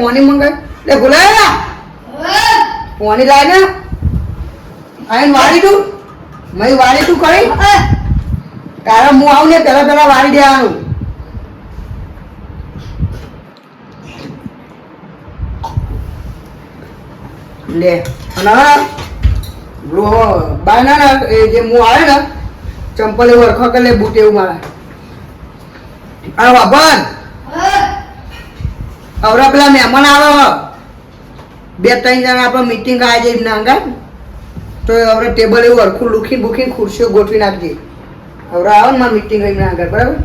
પાણી મંગાય લે બોલાય પાણી લાય ને આઈને વાળી તું મય વાળી તું કરી તારા હું આવું ને પેલા વાળી દેવાનું લે અને બાયના જે હું આવે ને ચંપલ એવું અરખા કરી લે બૂટ એવું મારે આ બાબન આવરા પેલા મહેમાન આવે 2-3 જણા આપણે મીટિંગ આવી જાય નાંગા તો હવે ટેબલ એવું અરખું લૂખીને બુખીને ખુરશીઓ ગોઠવી નાખજે હવે આવે ને મારે મીટિંગ કરીને આગળ બરાબર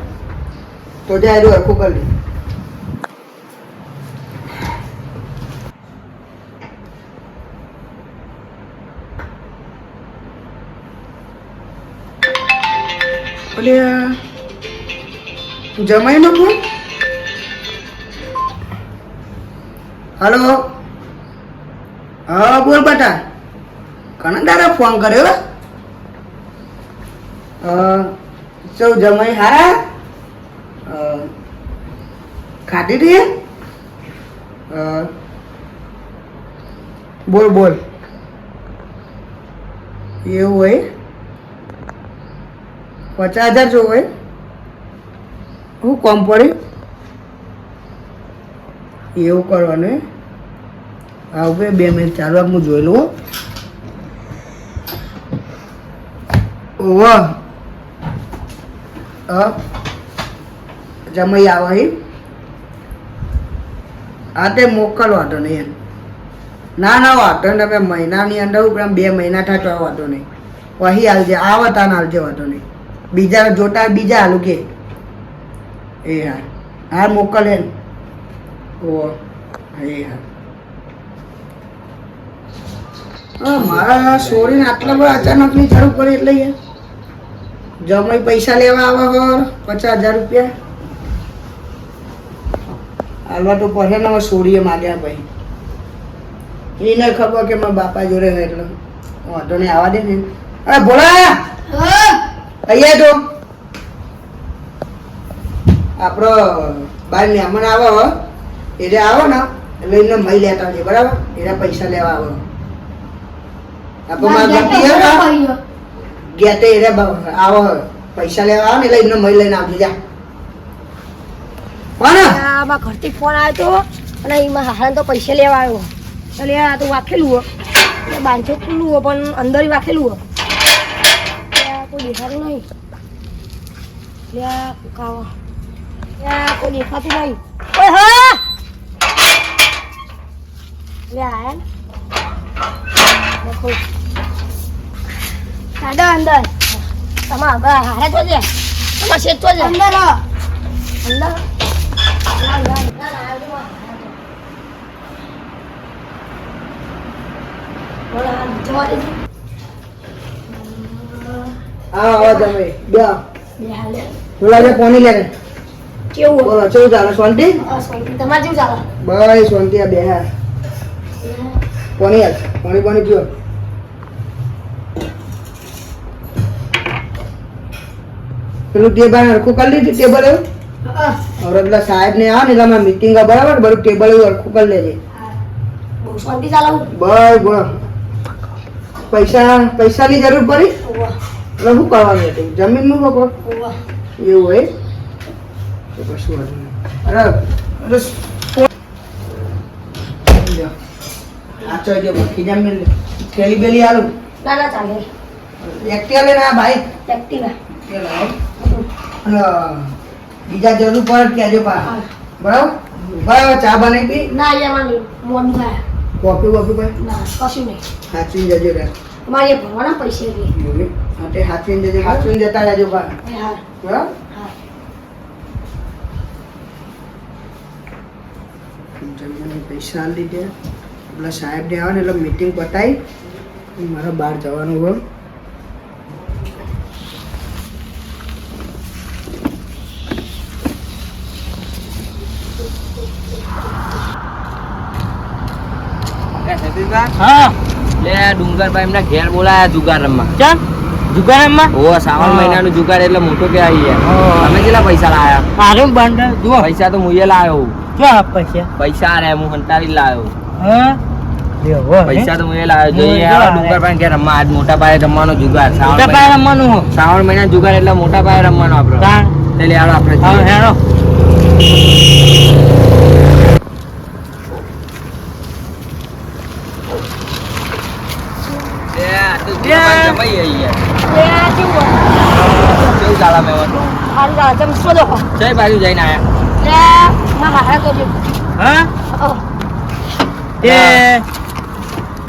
તો જાય એવું અરખું કરી લે જમાઈ નો ફોન હલો હા બોલ બેટા કના તારા ફોન કર્યો સૌ જમાઈ હારા ખાધી હતી બોલ બોલ એવું હોય 50,000 જો હોય હું કોમ પડ્યું એવું કરવાનું હા હવે 2 મિનિટ ચાલુ હું જોઈ લઉં ઓહ જમાઈ આવે હા તે મોકલ વાંધો નહીં એમ ના વાંધો નહીં તમે મહિનાની અંદર 2 મહિના થાય તો વાંધો નહીં વહી હાલજે આવતા ને હાલજે વાંધો નહીં બીજા જોતા બીજા હાલું કે એ હા મોકલ હે ઓ એ હા મારા છોડીને આટલા બધા અચાનકની જરૂર પડી એટલે યાર જમાઈ પૈસા લેવા આવે હર 50,000 રૂપિયા હાલવા તો પડે ને છોડીએ માગ્યા ભાઈ એને ખબર કે મારા બાપા જોડે હોય એટલે વાંધો નહીં આવવા દે ને અરે ભોળા અહીંયા તો આપણો બાર મહેમાન આવે એટલે આવો ને એટલે એને મહી લેતા છે બરાબર એના પૈસા લેવા આવો આપણે ગેતે એને આવો પૈસા લેવા આવે ને એટલે એમને મહી લઈને આવજો જા કોણ આમાં ઘરથી ફોન આવ્યો હતો અને એમાં હાલ તો પૈસા લેવા આવ્યો એટલે આ તો વાખેલું હો બાંધો ખુલ્લું હો પણ અંદર વાખેલું હો કોઈ દેખાતું નહીં કોઈ દેખાતું નહીં ઓય હા લે આયા દેખો સાડા અંદર તમા બા હારે તો છે તમા શેત તો છે અંદર અંદર હા તમે બે બોલા પાણી લે કેવું બોલો કેવું ચાલે શાંતિ તમારે કેવું ચાલે બસ શાંતિ આ બે હા પાણી પીઓ પેલું ટેબલ હરખું કરી લીધું ટેબલ એવું હવે પેલા સાહેબ ને આવે ને એટલે અમારે મીટિંગ બરાબર બધું ટેબલ એવું હરખું કરી લેજે બહુ શાંતિ ચાલે બસ બસ પૈસાની જરૂર પડી એટલે શું કરવાનું હતું જમીનનું લોકો એવું હોય તો કશું હતું અરે ખીજા મેં થેલી બેલી આલું ના ચાલે એક્ટિવા લઈને આ બાઈક એક્ટિવા અને બીજા જરૂર પડે કહેજો પા બરાબર બરાબર ચા બનાવી પી ના એમાં મોડું થાય કોફી ભાઈ ના કશું નહીં સાચવી જજો રે અમારે ભરવાના પૈસા એટલે માટે સાચવીને જજો સાચવીને જતા રહેજો પા હા બરાબર પૈસા આલી દીધે પેલા સાહેબ ને આવે ને એટલે મીટિંગ પતાવી મારે બહાર જવાનું હોય હા લે ડુંગરભાઈ એમના ઘેર બોલાયા જુગાર રમવા કેમ જુગાર રમવા ઓ શ્રાવણ મહિનાનો જુગાર એટલે મોટો કે આવી તમે કેટલા પૈસા લાયા મારું બંધ જુઓ પૈસા તો મુએ લાયો ક્યાં પૈસા પૈસા રે હું હંતારી લાવ્યો. હા લેવો પૈસા તો હું એ લાવ્યો. જોઈએ જો આ આ ડુંગર પાસે ક્યાં રમવા આજ મોટા પાયે રમવાનો જુગાર. મોટા પાયે રમવાનું હો શ્રાવણ મહિના જુગાર એટલે મોટા પાયે રમવાનો આપણો. તાણ એટલે હાલો આપણે હા જઈએ. હેડો લે, આ તો જુગાર જમાઈ આવી યાર. એ આ કેવું હોય? કેવું ચાલે મેવન? હારું ચાલે. તમે શું દેખો? કઈ બાજુ જઈને આયા? લે, મારા હારા કરજો. હા ઓહ, તે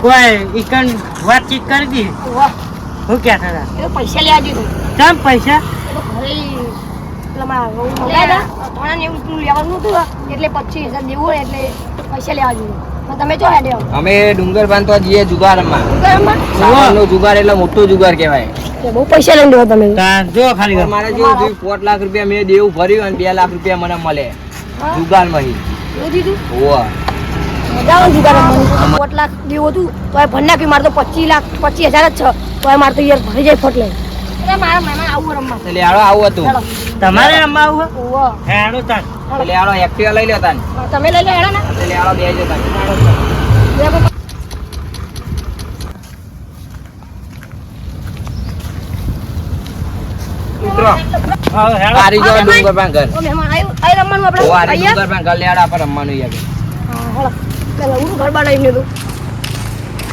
કોઈ ઈકન વાતચીત કરી દી વાહ. હું કહેતા હતા એ પૈસા લેવા દીધું. કેમ પૈસા એ તો ઘરે પેલા મારા વહુ મંગાવ્યા હતા. થોડા ને એવું પેલું લેવાનું હતું એટલે 25,000 દેવું હોય એટલે પૈસા લેવા દીધું. પણ તમે જો હેડે આવો. અમે ડુંગર બાંધ તો જઈએ જુગાર રમવા. ઘરમાં શ્રાવણનો જુગાર એટલે મોટો જુગાર કહેવાય. બહુ પૈસા લઈને દેવો તમે. તાણ જો ખાલી પણ મારે જેવું થયું, 4 લાખ રૂપિયા મેં દેવું ભર્યું અને 2 લાખ રૂપિયા મને મળે હા? જુગારમાં હી. એવું દીધું? હોવા. મજા આવે ને જુગાર રમવાની. 4 લાખ દેવું હતું તો એ ભરી નાખ્યું. મારે તો 25,000 જ છે તો એ મારે તો યાર ભરી જાય ફટ લઈ. એટલે મારા મહેમાન આવું રમવા. એટલે હાલો આવું હતું. ચાલો. તમારે રમવા આવું ઓહો. હેડો તાણ એટલે હાલો એક્ટિવા લઈ લેતા ને. તમે લઈ લો હેડો ને. એટલે હાલો બે જતા. બે બાપા. ઉતરો. હા હેડો પારી જો ડુંગર બાંધ ઘર. ઓ મહેમાન આઈ રમવાનું આપણે. ઓ આરી અહીંયા? ડુંગર બાંધ ઘર લે હાલો આપણે રમવાનું યાર. હા, હેડો. પેલા હું ઘર બનાવીને દઉં.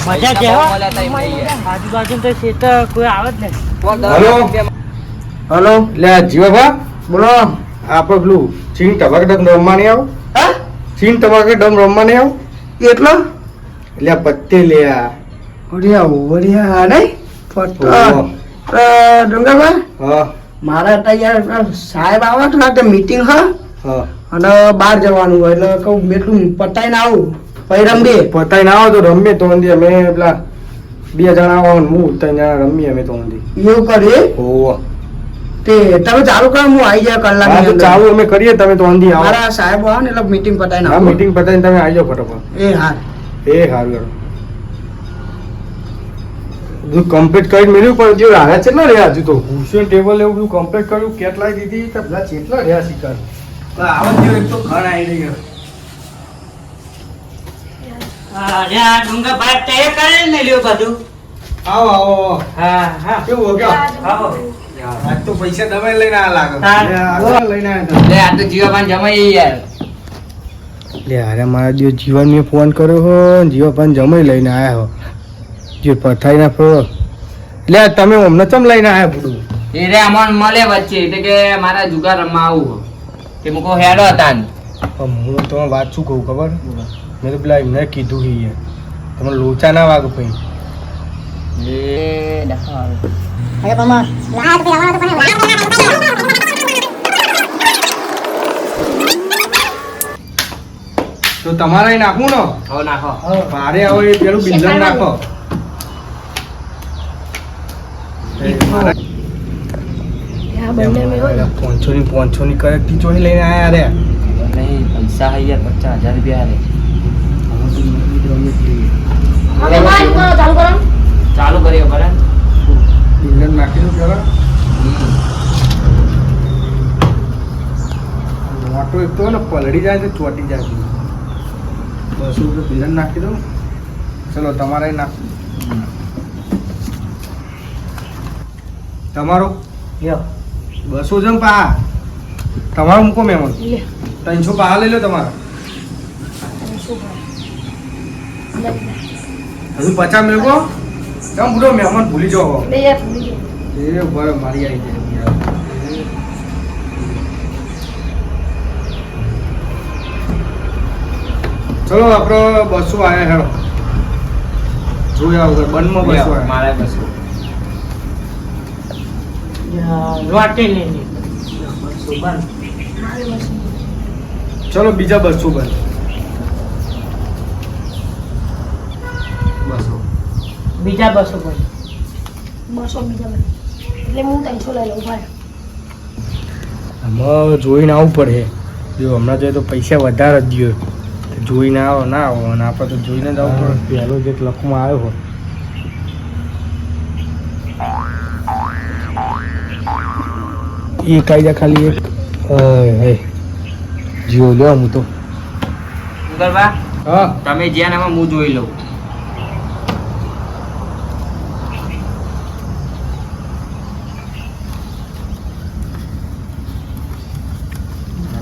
મજા છે હો મળ્યા તા એમ નહીં યાર. આજુબાજુ તો ખેતર કોઈ આવે જ નહીં કોક 10 હલો? રૂપિયા હલો લે જીવાભા બોલો. આપણે પેલું ચીન ટબાક ડમ રમવા નહીં આવું હા? ચીન ટબાક ડમ રમવા નહીં આવું એટલો? એટલે આ પત્તે લે આ વડિયા નહીં? ઓહો. ડુંગરભાઈ હા મારા તૈયાર સાહેબ આવે છે ને તે મીટિંગ હા હા અને બહાર જવાનું હોય એટલે કહું એટલું પતાઈને આવું પછી રમીએ. પતાઈ ના આવો તો રમીએ તો અંદી અમે પેલા 2 જણા આવો ને હું 3 જણા રમીએ અમે તો અંદી એવું કરીએ ઓહો તે તમે ચાલુ કરો હું આવી જાય હા કલાક તો ચાલુ અમે કરીએ તમે તો અંદી આવો મારા સાહેબ આવે ને એટલે મીટિંગ પતાઈને હા આવું. મીટિંગ પતાઈને તમે આવી જાઓ ફટાફટ એ હા એ સારું યાર બધું કમ્પ્લીટ કરીને મેળવ્યું પણ જે રહ્યા કેટલા રહ્યા હજુ તો ખુરશી ટેબલ એવું બધું કમ્પ્લીટ કર્યું કેટલાય દીધી તો પેલા કેટલા રહ્યા શીખર આવત જેવો એક તો ઘર આવી ગયો આ ડુંગર ભાઈ તે કરે ને લ્યો બધું આવો આવો હા હા કેવું હો ગયો આવો આજ તો પૈસા દવાઈ લઈને આ લાગે હા. લે, આ લઈને આવ્યા લે આ તો જીવાભાઈ જમાઈ યાર. લે અરે મારા દિવસ જીવન મેં ફોન કર્યો હો જીવાભાઈ જમાઈ લઈને આવ્યા હો જે પથાઈ ના ફરો લે તમે અમને ચમ લઈને આવ્યા બધું એ રે અમન મળે વચ્ચે એટલે કે મારા જુગાર રમવા આવું કે મુકો હેડો હતા ને. પણ હું તમને વાત શું કહું ખબર મેં તો પેલા એમને કીધું કે યાર તમે લોચા ના વાગો પછી એ ડખા. તો તમારે અહીં નાખવું ને હો નાખો. મારે હવે એ પેલું બિલ્ડર નાખો આ બંને મેં હોય ને. 500 ની કરેક્ટી ચોરી લઈને આયા રે નહીં પૈસા હૈ યાર 50,000 રૂપિયા હાલે. હા, મહેમાન, કરો, ચાલુ કરો. ચાલુ કર્યો બરાબર. બિલ્ડર નાખી દો પેલા મોટો એક તો ને પલળી જાય તો ચોટી જાય બસ રૂપિયા બિલ્ડર નાખી દો ચલો તમારે અહીં નાખ તમારો લ્યો 200 જમ પા તમારો મૂકો મહેમાન લે. 300 પા લઈ લો તમારા હજુ 50 મેળવો કેમ બુડો મહેમાન ભૂલી જાઓ બે યાર ભૂલી ગયો. એ બરાબર મારી આવી જાય ચલો આપણો 200 આયા હેડો જોયા વગર બંધમાં 200 આયા મારે બસો. લોટે લઈને ચલો બીજા 200 બંધ 200 બીજા 200 પર 200 બીજા બધા. એટલે હું 300 લઈ લઉં ભાઈ. આમાં જોઈને આવવું પડે જો હમણાં જોઈએ તો પૈસા વધારે જ દો જોઈને આવો ના આવો અને આપણે તો જોઈને જ આવવું પડે પહેલો જે લખમાં આવ્યો હોય એ કાયદા ખાલી એક જીવો લ્યો હું તો ડુંગરબા હા તમે જ્યાં એમાં હું જોઈ લઉં.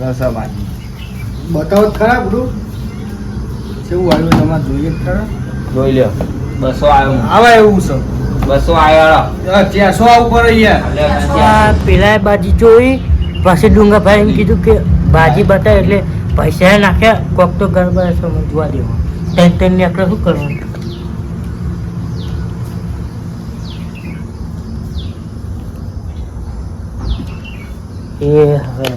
રસાબાજી બતાવો તો ખરા બધું કેવું આવ્યું તમારે જોઈએ તો ખરા જોઈ લ્યો. 200 આવ્યો. આવા એવું છે 200 આવ્યો. 400 આવું પડે યાર આ પેલા ભાજી જોઈ પછી ડુંગાભાઈ એમ કીધું કે ભાજી બતાવે એટલે પૈસા નાખ્યા કોક તો ગરબા સમજવા દેવો ત્રણ ને આપણે શું કરવાનું એ હવે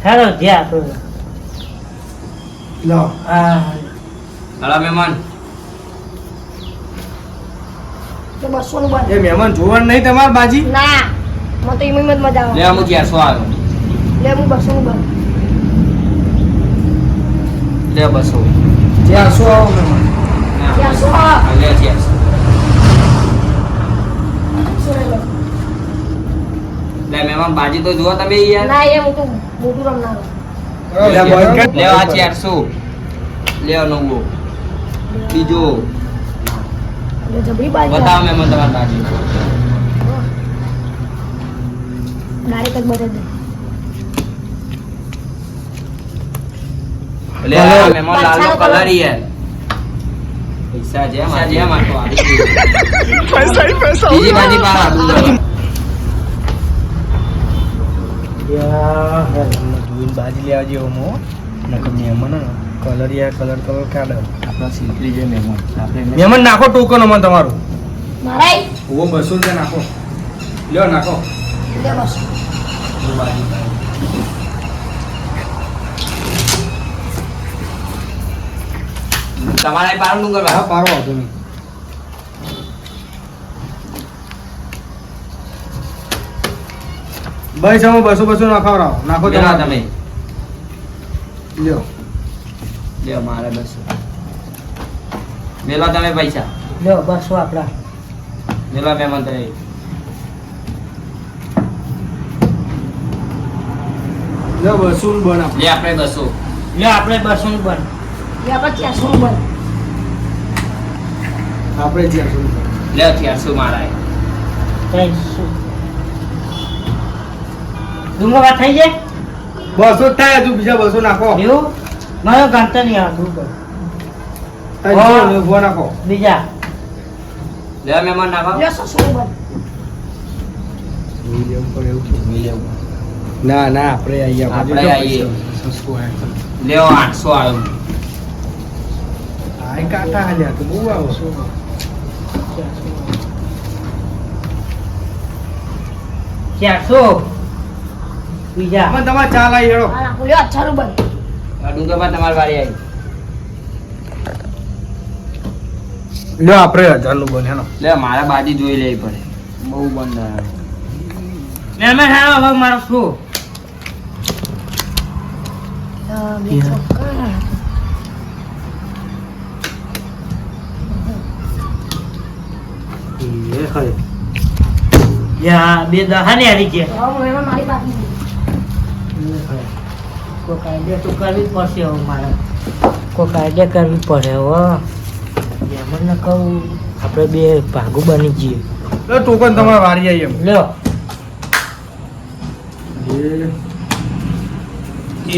હેલો જ્યાં આપણે લો હાલો મહેમાન. તો 200 નું બંધ એ મહેમાન જોવાનું નહીં તમારે બાજી ના મને તો એમાં જ મજા લે આવે હું 400 આવ્યો. લે હું 200 નું બંધ લે 200. 400 આવો મહેમાન 400 હા, લે 400. લે મહેમાન બાજી તો જુઓ તમે યાર. ના એ હું તો મોટું રમનાર લે બંધ કર. લે આ 400. લે 90. બીજો એટલે જબરી બાજી બતાવો મહેમાન તમારી બાજી. ડાયરેક્ટ જ બતાવી દે લે આ મહેમાન લાલનો કલર યાર. પૈસા જે માટો આવી ગયો. બીજી બાજી પાર આદુ જોઈને બાજી લેવા જેવો મો નકર મહેમાન કલર યાર કલર કાઢે આપણા સિલ્કરી જે મહેમાન આપણે મહેમાન નાખો ટોકન અમારે તમારું મારાય ઓ 200 રૂપિયા નાખો લ્યો નાખો લે 200 તમારે પારું ડુંગર હા પારો વાંધો નહીં ભાઈ સામે 200 નાખો નાખો તમે લ્યો લે મારે 200 મેલો તમે પૈસા લ્યો 200 આપણા મેલો મહેમાન તમે લ્યો 200 બન આપો લે આપણે 200 લ્યો આપણે 200 નું બંધ લે આપણે 400 નું બંધ આપણે 400 લે 400 મારા 300 ડુંગા થઈ જાય 200 થાય હજુ બીજા 200 નાખો એવું મારો ગણતર નહીં આવતું ઉભો નાખો બીજા લે મહેમાન નાખો લે 600 નું બંધ ના આપણે આપણે આવીએ. લે 800 આવ્યો. આય કાટા હાલ્યા તો બહુ આવો ચારસો બીજા આમાં તમારે ચાલ આવી હેડો આ નાખો લે 80 નું બંધ આ ડુંગરમાં તમારી વારી આવી. લ્યો આપણે 1000 નું બન હેનો લે મારા બાજી જોઈ લેવી પડે. બહુ બંધ આવે. મહેમાન હા હવે મારો શું બે ચોક્કર એ ખરે યા બે દહાને આવી ગયા હવે એમાં મારી બાકી કોઈ કાયદે તો કરવી જ પડશે હવે મારે કોઈ કાયદે કરવી પડે હવે એમને કહું આપણે બે ભાગુ બની જઈએ લો ટોકન તમારે વારી આવી એમ લ્યો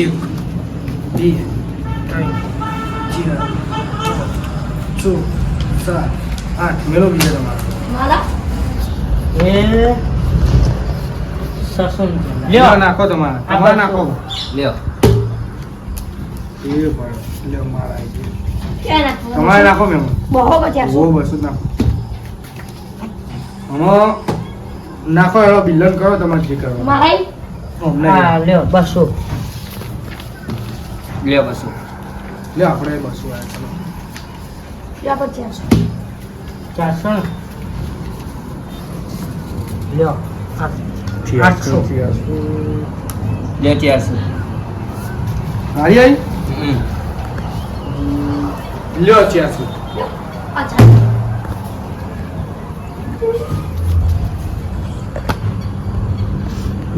એક બે ત્રણ ચાર છ સાત આઠ મેળો બીજા તમારે મારા એ સસુન લ્યો નાખો તમારે નાખો લ્યો એ ભાઈ લ્યો મારા આવી ગયા. ક્યાં નાખો તમારે નાખો મેમ બહો 50 ઓ 200 નાખો આમાં નાખો એનો બિલન કરો તમારે જે કરો મારાય અમને હા લ્યો 200 લ્યો 200. લ્યો આપણે 200 આવ્યા લે 50 400 લ્યો ચલો 800 લે 400. હારી આવી હમ. લ્યો 400 અચ્છા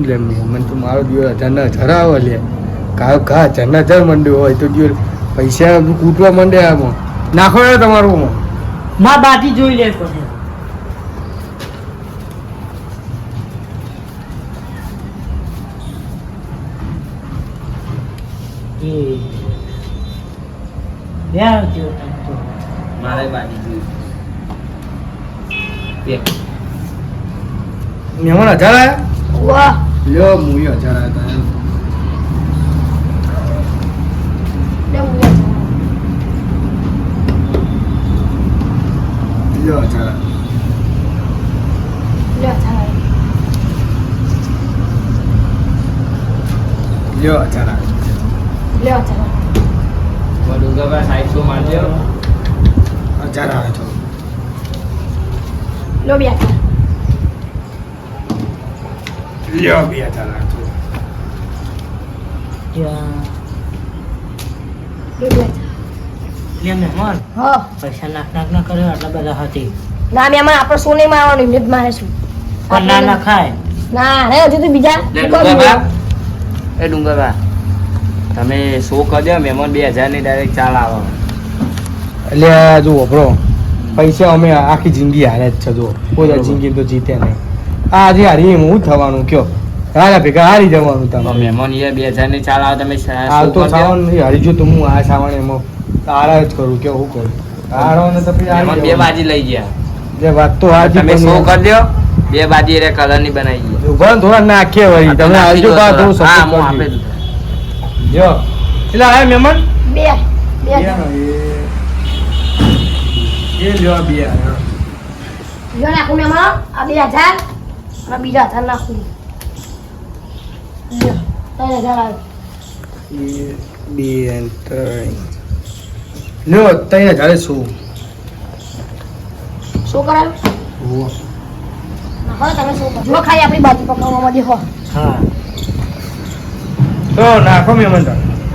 લે મને તો મારો દિવસ 1000 લે કાયો કા 1000 મંડ્યો હોય તો દિવસ પૈસા કૂટવા માંડે આમાં નાખો ને તમારું માં બાજી જોઈ લે પછી મારે બાજી જોઈ બે મહેમાન 1000 આયા વાહ લ્યો મુઈ 1000 આયા લે હું લ્યો 1000 લે થાય લ્યો 1000 લે થાય ડુંગરભાઈ સાહેબ શું મારજો 1000 આવે છો લો બે લ્યો 2000 આવે છો લે બે લે મહેમાન હા પૈસા નાખ ના કર્યો આટલા બધા હતી ના મેં આપણે શું નહીં મારવાનું એમને જ મારે છું પણ ના નખાય ના હે હજુ તો બીજા લે ડુંગરભા એ ડુંગરભા તમે શો કરજો મહેમાન 2000 ની ડાયરેક્ટ ચાલ આવો એટલે જુઓ બ્રો પૈસા અમે આખી જિંદગી હારે જ છે જો કોઈ જિંદગી તો જીતે નહીં આ આજે હારી એમ હું થવાનું કયો હારા ભેગા હારી જવાનું તમે મહેમાન એ 2000 ની ચાલ આવો તમે હાલ તો સાવન હારી જો તો હું આ સાવન એમાં હારા જ કરું કે હું કરું હારો ને તો પછી મહેમાન હારી બે બાજી લઈ ગયા જે વાત તો હાજી તમે શો કરજો બે બાજી રે કલર ની બનાવી ગયા ઉભા થોડા નાખીએ વળી તમે હાલજો બા થોડું હા સપોર્ટ હું આપે કરજો જો એટલે આ મહેમાન બે બે એ લ્યો બે જો નાખું મેં આ 2000 અને બીજા 1000 નાખું લ્યો 3000 આવે બે ત્રણ લ્યો 3000 શું શું કરાવ્યું નાખો તમે શું કરો જો ખાલી આપણી બાજુ પકડવામાં દેખો હા તો નાખો મહેમાન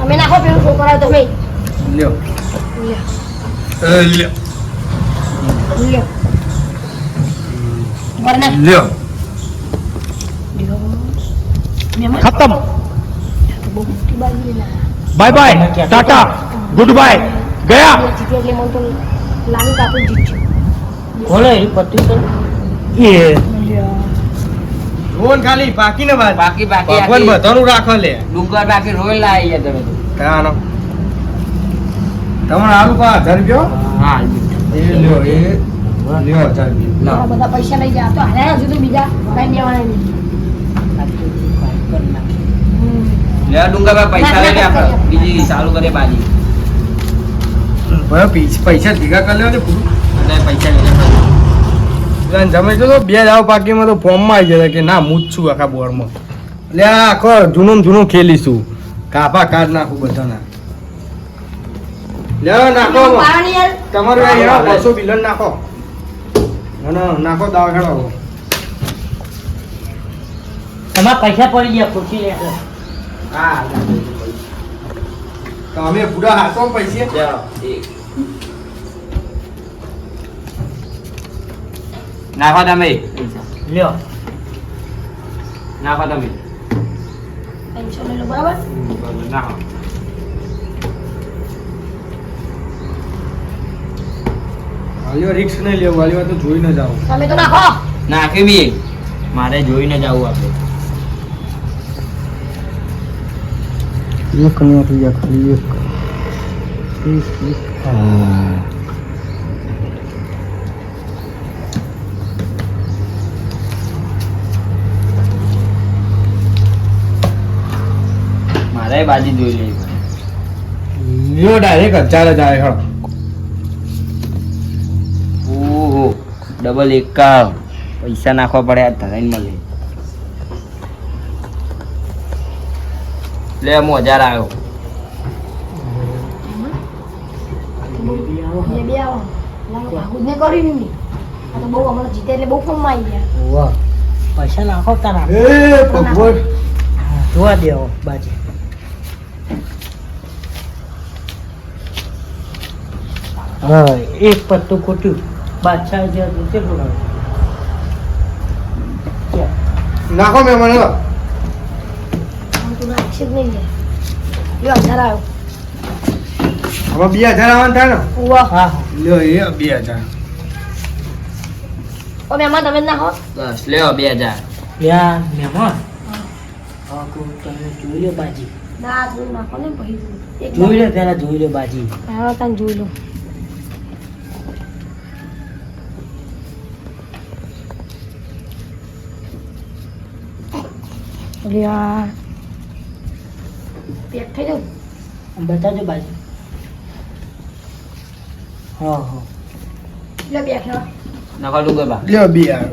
અમે નાખો પેલું શું કરાવ્યું તમે લ્યો લ્યો લ્યો લ્યો વરના લ્યો ખતમ બહુ મોટી બાજુ ના bye bye tata good bye ગયા જીતી એટલે મને તો લાવી કાપી જીત્યું બોલો એ પત્તી તો એ ફોન ખાલી બાકી ને વાત બાકી બાકી ભગવાન બધાનું રાખો લે ડુંગર બાકી રોઈ લાવી ગયા તમે તો કાનો તમારે આલુ પા 1000 રૂપિયા હા એ લ્યો એ લ્યો 1000 રૂપિયા આ બધા પૈસા લઈ ગયા તો હારે હજુ તો બીજા કઈ દેવાના નહીં લે ડુંગરભાઈ પૈસા લઈ લે આપણે બીજી ચાલુ કરીએ બાજી બરાબર પૈસા ભેગા કરી લેવા ને પૂરું અને પૈસા લઈ લે એટલે જમે તો બે દાવ પાકીમાં તો ફોર્મમાં આવી ગયા કે ના હું જ છું આખા બોર્ડમાં એટલે આ આખો જૂનું ખેલીશું કાપા કાઢ નાખું બધાના લે નાખો પાણી યાર તમારું આ એનો બસો બિલન નાખો ના નાખો દાવ ખેડો તમારા પૈસા પડી ગયા ખુશી લે હા તમે પૂરા હાથો પૈસે નાખો તમે લ્યો નાખો તમે ટેન્શન લઈ લો બરાબર નાખો હાલ્યો રિક્સ નહીં લેવું હાલ્યો તો જોઈ ન જાવ તમે તો નાખો નાખી બી મારે જોઈને જવું આપણે એક નહીં આપી ખાલી એક મારે બાજી જોઈ લેવી લ્યો ડાયરેક્ટ 1000 જ આવે હળ ઓહો ડબલ એકા પૈસા નાખવા પડે આ ધરાઈને મળે લે હું 1000 આવ્યો બે બે આવો લાલો ભાગું ને કરી નહીં આ તો બહુ હમણાં જીતે એટલે બહુ ફોર્મમાં આવી ગયા વાહ પૈસા નાખો તારા એ ભગવાન જોવા દેવો બાજી હા એક પત્તું ખોટ્યું બાદશાહ જે હતું તે બોલાવે નાખો મેં મને આમ તો નાખશે જ નહીં લે લ્યો 1000 આવ્યો હવે 2000 આવવાનું થાય ને ઉવા હા લ્યો એ 2000 ઓ મહેમાન તમે જ ના હો બસ લ્યો 2000 લ્યા મહેમાન હા કોઈ તમે જોઈ લો બાજી ના જોઈ નાખો ને પછી એક જોઈ લો પેલા જોઈ લો બાજી હા તને જોઈ લો યાર પેક થઈ જાવ બતાજો બાજી હા હા લે બે ખેવા નખો ડુંગર બા લ્યો 2000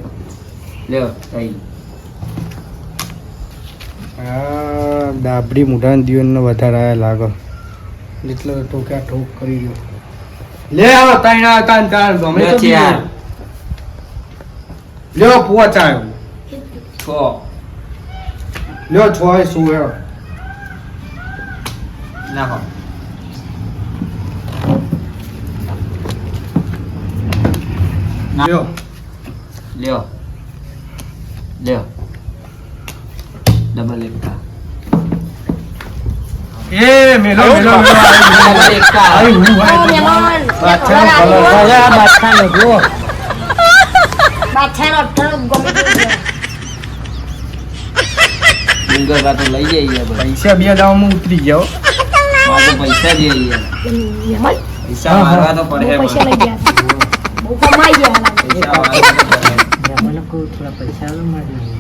લ્યો થઈ હા ડાબડી મોઢાના દીવનનો વધારે આયા લાગો એટલે ઠોક્યા ઠોક કરી ગયો લે આવો તાણ તાણ ગમે લ્યો તો ચાર લ્યો પોચ આવ્યો 6 લ્યો 6 એ શું હેરો નાખો લ્યો લ્યો લ્યો ડબલ એકા એ મેલો મેલો ડબલ એકા આઈ હું ઓ આઈ મહેમાન બાદશાહનો બાદશાહ કલર. આ બાદશાહનો જુઓ બાદશાહનો અઠ્ઠાણું ગમે તેવું ડુંગર બા તો લઈ જઈએ ભાઈ પૈસા બે દાવમાં ઉતરી ગયો મારે તો પૈસા જોઈએ મહેમાન પૈસા મારવા તો પડે બહુ પૈસા લઈ ગયા બહુ કમાઈ ગયા પૈસા મારવા તો પડે મહેમાનને કહું થોડા પૈસા આલો મારી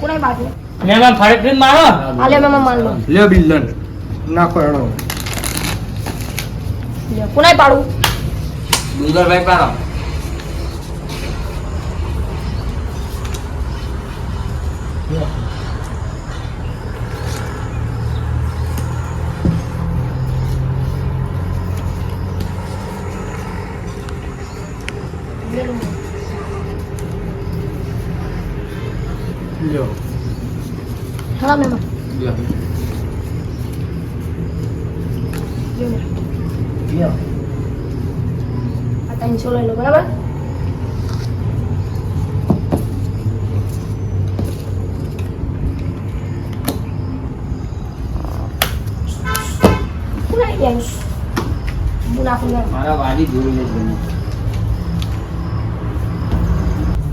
કોને બાજુ મહેમાન ફરી મારો આલે મહેમાન માન લો લ્યો બિલ્લન નાખો હેડો લે કોને પાડું ડુંગરભાઈ પાડો લ્યો હા મહેમાન લ્યો લ્યો ને. લ્યો આ 300 લઈ લો બરાબર કોને ગયા મુનાફો ગયા મારા વાડી જોઈને જ બને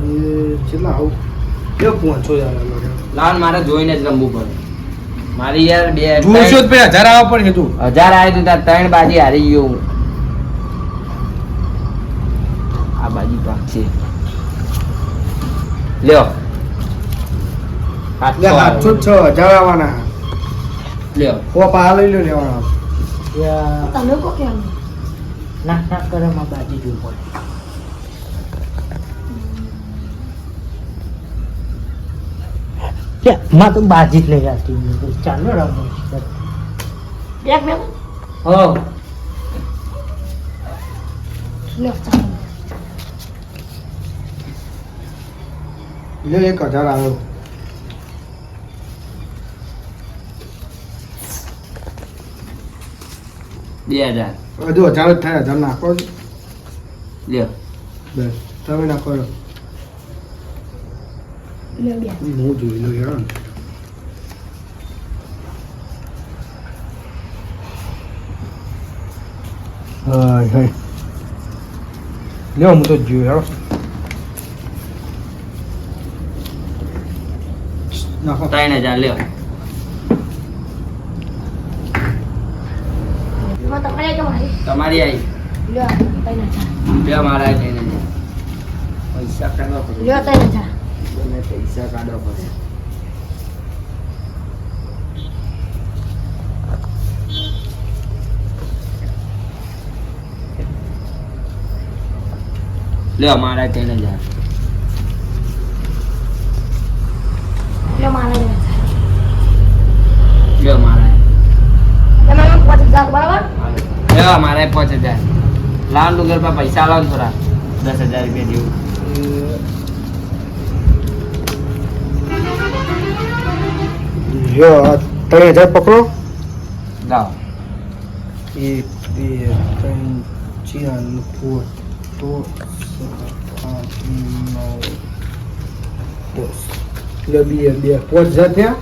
એ કેટલા આવું લ્યો પહોંચો યાર લાવન મારે જોઈને જ રમવું પડે મારી યાર બે જોશો જ પે 1000 આવવા પડે તું 1000 આવે તો તાર 3 બાજી હારી ગયો હું આ બાજી પાક છે લ્યો લે 706 આવવાના લ્યો કોપ આ લઈ લ્યો લેવાના લ્યા તમે કો કેમ નાક નાક કરે માં બાજી જોવું પડે માં તો બાજી જ નહીં આવતી ચાલો રમો બેગ મેં હો લ્યો ચાલો લે 1000 આવ્યો બે 2000 હજુ 1000 જ થાય 1000 નાખો લ્યો બસ તમે નાખો હેડો. લ્યો બે હું જોઈ લો યાર હાય હાય લ્યો હું તો જોયું હેડો નાખો 3000 લ્યો એમાં તમારે કેમ આવી તમારી આવી લ્યો 3000 લ્યો મારા 3000 પૈસા કાઢવા પડે લ્યો 3000 મને પૈસા કાઢવા પડે લ્યો મારા 3000 લ્યો મારા 3000 લ્યો મારા તમે 5000 બરાબર લ્યો મારા 5000 લાવ ડુંગર પર પૈસા લાવ થોડા 10000 રૂપિયા જેવું લ્યો આ 3000 પકડો લાવ 1 2 3 4 5 6 7 8 9 10 લે બે 5000 થયા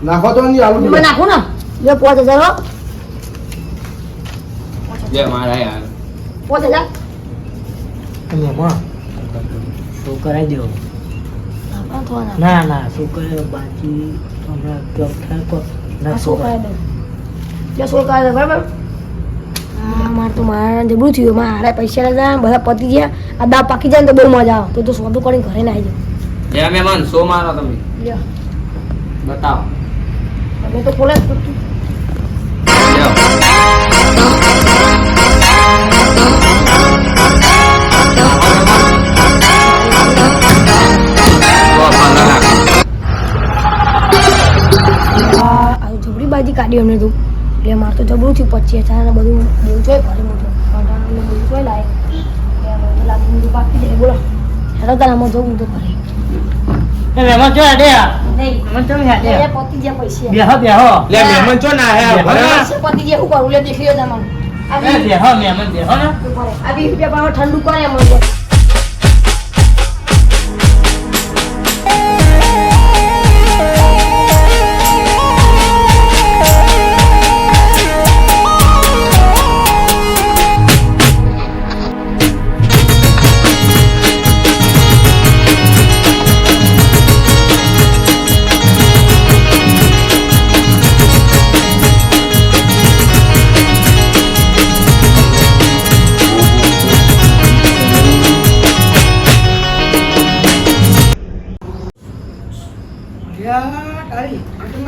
નાખો તો નહીં આલુ એમાં નાખો ને લ્યો 5000 હો જે મારા યાર 5000 અને એમાં શું કરાવી દેવો આપણા થવાના ના ના શું કરે બાકી હમણાં જોબ થાય તો ના શું કરે દે જે શું કરે બરાબર હા મારે તો મારા જબરું થયું મારા પૈસા હતા બધા પતી ગયા આ દાવ પાકી જાય ને તો બહુ મજા આવે તો સોદું કરીને ઘરે ના આવી જે મહેમાન શો મારો તમે જાય બતાવો તમે તો ખોલે જ પડતું લ્યો. લો, 15 લાખ. આ જબરી બાજી કાઢી અમને તું એટલે મારે તો જબરું થયું 25,000 ને બધું બહુ જોઈએ ઘરે મોટું કંટાળો બધું જોઈ લાવે એટલે લાગી બધું પાકી જાય બોલો હેલો તારામાં જવું તો ઘરે એમાં જો અડે નહીં મને તો યાદ એ પતી ગયા પૈસા બેહો બેહો લે મહેમાન ચો ના હે પૈસા પતી ગયા શું કરું લે દેખી લો તમારે એ બેહો મહેમાન બેહો ને આ 20 રૂપિયા પાછો ઠંડુ કરે મને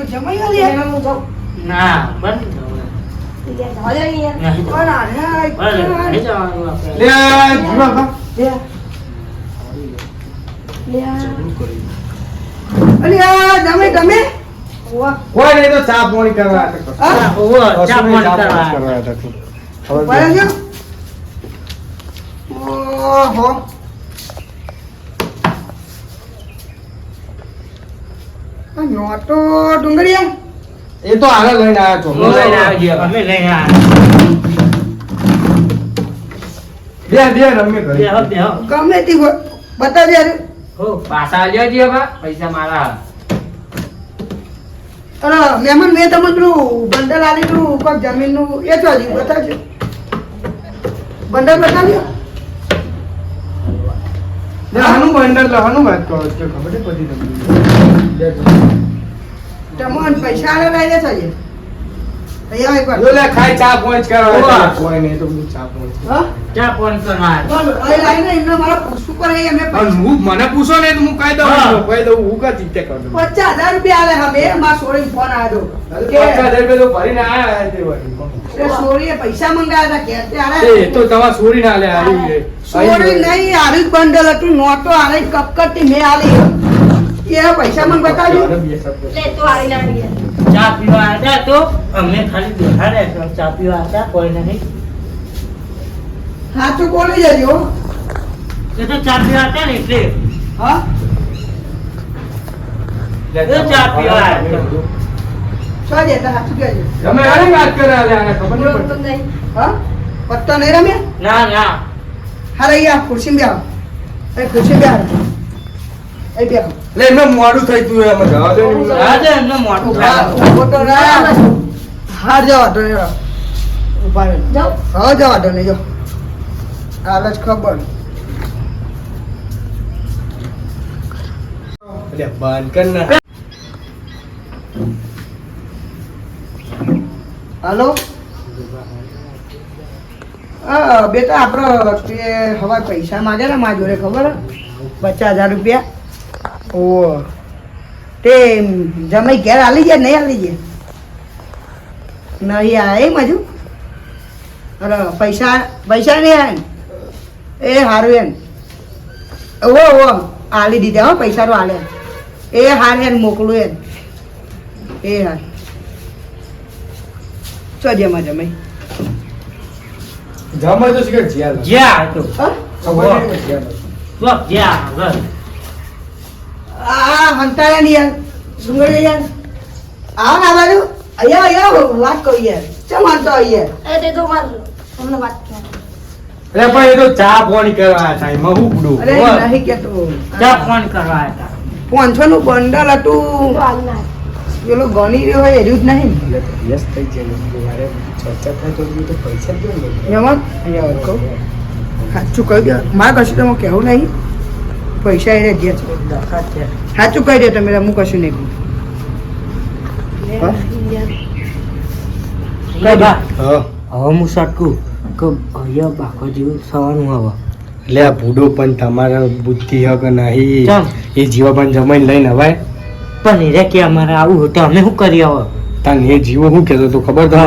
જમાઈ આલી હું જાઉં ના બંધ જવા દે ને યાર નહીં પણ આને નહીં જવાનું આપણે લે જીવા બા લે આ અલી આ જમાઈ ગમે વાહ કોઈ નહીં તો ચા પાણી કરવા આટકો હા ઓવો ચા અસુને પાણી કરવા કરવા આટકો પાડે જો ઓહો આ નોટો ડુંગળીયા એ તો આગળ લઈને આવ્યા છો હું લઈને આવ્યો. અમે લઈને આવ્યા બે રમે ઘરે બેહો બેહો ગમે તે બતાવજે યાર હો પાછા આલ્યો જી બા પૈસા મારા અરે મહેમાન મેં તમને પેલું બંડલ આલી પેલું કોઈક જમીનનું એ તો હજી બતાવજો બંડલ બતાવ્યો લે હનું બંડલ લે હનું વાત કરો છો ખબર છે પડી તમને તમને પૈસા આલે લઈ જશે હજી અહીંયા એકવાર જો લે ખાઈ ચા પહોંચ કરવા ઓવા. કોઈ નહીં તો હું ચા પહોંચ હા ચા પાણી કરવા બોલો અહીં લાઈને એમને મારા પૂછવું પડે અમે પણ હું મને પૂછો ને તો હું કહી દઉં હા. કહી દઉં હું કા ચિંતા કરું 50,000 રૂપિયા આલે હવે મારા સોરી ફોન આવ્યો કે 50,000 તો ભરીને આયા તે વળી એ સોરીએ પૈસા મંગાવ્યા હતા કે એ ત્યારે તો તમાર સોરી ના લે આવી છે સોરી નહીં આરી જ બંડલ હતું નોટો આલે કપકટી મેં આલી એ પૈસા મને બતાવજો લે તો આવી ના આવી ચા પીવા હતા તો અમે ખાલી બેઠા રહ્યા ચા પીવા હતા કોઈ નહીં સાચું બોલી જજો એ તો ચા પીવા હતા ને એટલે હા ચા પીવા આવ્યા. શું જતા સાચું કહેજો તમે આની વાત કરે આલે આને ખબર નહીં બોલો પડતી નહીં હા પત્તા નહીં રમ્યા ના ના હારે અહીંયા ખુરશી બેહો એ ખુરશી બેહો એ બેહો લે એમને મોડું થઈ તું એમ જવા દે ને. આજે એમને મોટું ઉભો તો રહે. હાર જવા તો નહીં ઉભા રહે જાઓ હા જવા તો નહીં જો હાલ જ ખબર લે બંધ કર ના હાલો હા બેટા આપણો તે હવે પૈસા માંગે ને મારા જોડે ખબર હે? 50,000 રૂપિયા ઓ તે જમાઈ ઘેર આલી જાય નહીં આલી જાય નહીં આ એમ હજુ અરે પૈસા પૈસા નહીં આવે ને એ સારું એમ ઓ આલી દીધા હો પૈસા તો આલ્યા એ હાર એમ મોકલું એમ એ હાર ચો જેમાં જમાઈ જમાઈ તો શીખર જ્યાં જ્યાં હતો હા ખબર નહીં કે જ્યાં તો જ્યાં બસ આ હંતાયા ની યાર ડુંગળી યાર આવો ને આ બાજુ અહીંયા વાત કહી યાર ચમ હંતો યાર એ તે તો માર તમને વાત કરે અરે પણ એ તો ચા પાણી કરવા થાય માં હું પડું અરે નહીં કેતો ચા પાણી કરવા હતા 500 નું બંડલ હતું તો આવી ના પેલો ગણી રહ્યો હોય એર્યું જ નહીં વ્યસ્ત થઈ જાય મારે ચર્ચા થાય તો બી તો પૈસા જ જોઈએ. મહેમાન અહીંયા આવો કહું સાચું કહી દો મારે કશું તમે કહેવું નહીં પૈસા એને જે છે ડખા છે. સાચું કહી દે તમે હું કશું નહીં કહું હા? કઈ બા હા હવે હું સટકું કે અહીંયા બાકો જેવું થવાનું હવે એટલે આ ભૂડો પણ તમારા બુદ્ધિ હક નહીં ચમ. એ જીવા પણ જમાઈને લઈને હવાય પણ એ કે અમારે આવું હોય તો અમે શું કરીએ હવે તાન એ જીવો શું કહેતો તું ખબર તો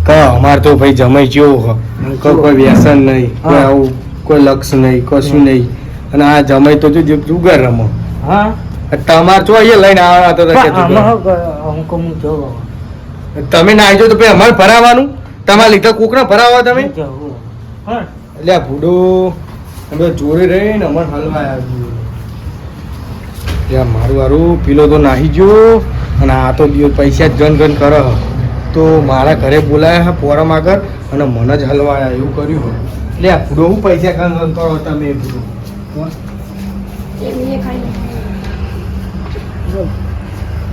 કે અમાર તો ભાઈ જમાઈ જેવો કોઈ વ્યસન નહીં કોઈ આવું કોઈ લક્ષ નહીં કશું નહીં અને આ જમાઈ તો જો જુગાર રમો હા તમાર જો અહીંયા લઈને આવ્યા હતા તો કે પણ જુગાર. આમાં હું જોવો તમે ના આવી જાઓ તો પછી અમારે ભરાવાનું તમારા લીધે કોકને ભરાવા તમે જવું હા એટલે આ ભૂડો અમે જોડે રહીને અમારે હલવા આવ્યું મારું હારું પીલો તો નાહી ગયો અને આ તો પૈસા જ ગન કરે તો મારા ઘરે બોલાયા હા પોરમ આગળ અને મને જ હલવાયા એવું કર્યું હોય એટલે આ ભૂડો હું પૈસા ગન કરો તમે ભૂડો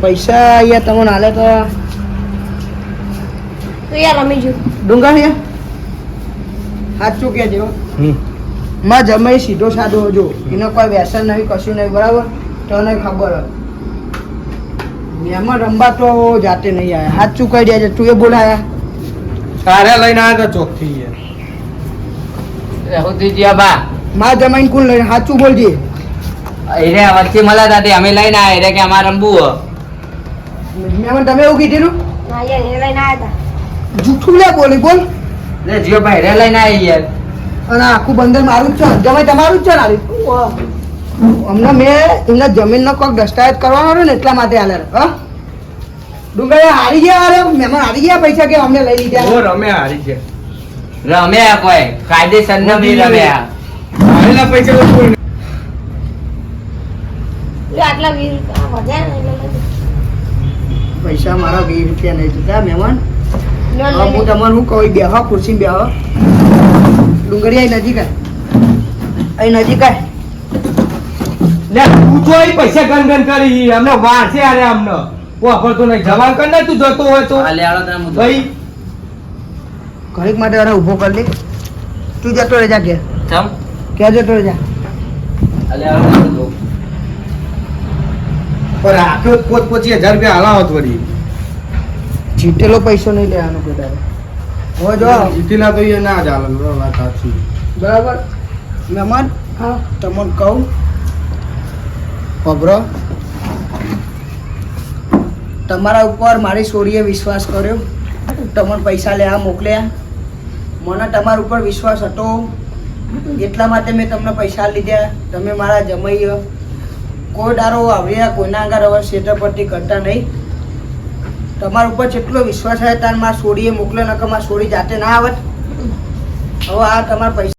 પૈસા અહીંયા તમને હાલે તો યાર રમી જો ડુંગર છે સાચું કહેજો માં જમાઈ સીધો સાધો જો એનો કોઈ વ્યસન નહીં કશું નહીં બરાબર તને ખબર એમાં રમવા તો જાતે નહીં આવ્યા સાચું કહી દેજે તું એ બોલાયા તારે લઈને આવ્યા હતા ચોકથી રાહુલજી બા માં જમાઈને કોણ લઈને સાચું બોલજે એરે વચ્ચે મળ્યા હતા તે અમે લઈને આવ્યા એરે કે અમારે રમવું હો. મેં તમે એવું કીધેલું ના યાર એ લઈને આવ્યા હતા જૂઠું લે બોલી બોલ એટલે જીઓ ભાઈ એરે લઈને આવી યાર અને આખું બંદર મારું જ છે જમાઈ તમારું જ છે ને અમને મેં એમના જમીનનો કોઈક દસ્તાવેજ કરવાનો હતો ને એટલા માટે હાલે હા ડુંગર હારી ગયા અરે મહેમાન હારી ગયા પૈસા કે અમને લઈ લીધા ઓ રમે હારી છે રમ્યા કોઈ કાયદેસર ન બી રમ્યા હારેલા પૈસા તો કોઈ નહીં. આટલા 20 રૂપિયા વધ્યા ને એટલે પૈસા મારા 20 રૂપિયા નહીં દીધા મહેમાન લોન હવે હું તમને શું કહું બેહો ખુરશી બેહો ડુંગરી અહીં નજીક અહીં નજીક લે તું જો એ પૈસા ગન કરી અમને વાર છે અરે અમને વાપરતો નહીં જવાન કર ને તું જતો હોય તો હાલે આલો તમે મુદ્દો. ભાઈ ઘડીક માટે એને ઊભો કરી લે તું જતો રહેજા કે ચમ ક્યાં જતો રહેજા હાલે આલો તમે મુદ્દો. પણ આખો પોત 25,000 રૂપિયા હલાવત વળી જીતેલો પૈસો નહીં લેવાનો કદાચ હવે જો જીતીલા તો એ ના જ હાલે વાત સાચી બરાબર મહેમાન હા તમને કહું પબરો તમારા ઉપર મારી છોડીએ વિશ્વાસ કર્યો તમને પૈસા લેવા મોકલ્યા મને તમારા ઉપર વિશ્વાસ હતો એટલા માટે મેં તમને પૈસા લીધા તમે મારા જમાઈ કોઈ દારો આવ્યા કોઈના આગળ હવે છેતરપટ્ટી કરતા નહીં તમારા ઉપર જેટલો વિશ્વાસ આવે તાર મારા છોડીએ મોકલ્યો નકર મારા છોડી જાતે ના આવત હવે આ તમારા પૈસા